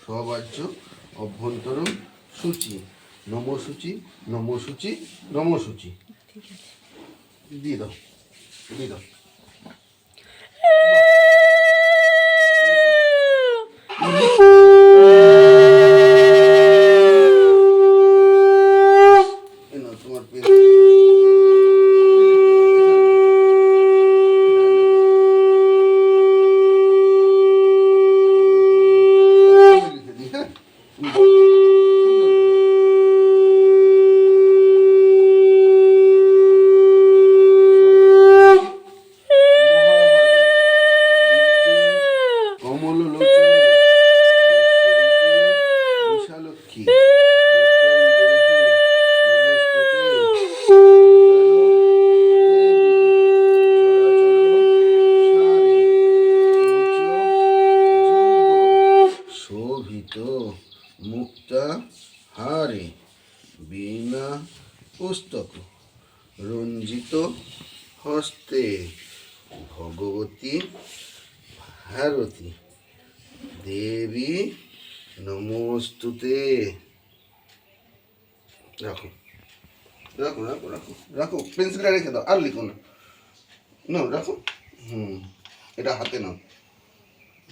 সবাচ্য অভ্যন্তরম সূচি নমসূচি নমসূচি নমসূচি দিয়ে দাও দিয়ে দাও। তোমার পেন মুক্তা হারে বীণা পুস্তক রঞ্জিত হস্তে ভগবতী ভারতী দেবী নমস্তুতে। রাখো রাখো রাখো রাখো রাখো, পেন্সিলটা রেখে দাও, আর লিখো না, নাও রাখো। এটা হাতে নাও,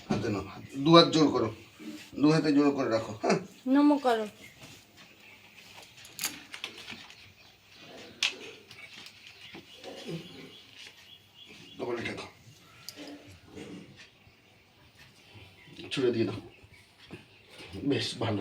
হাতে নাও, দু হাত জোর করো, দু হাতে জোর করে রাখো। হ্যাঁ, নমো করো। ছুড়ে দিয়ে দাও, বেশ ভালো।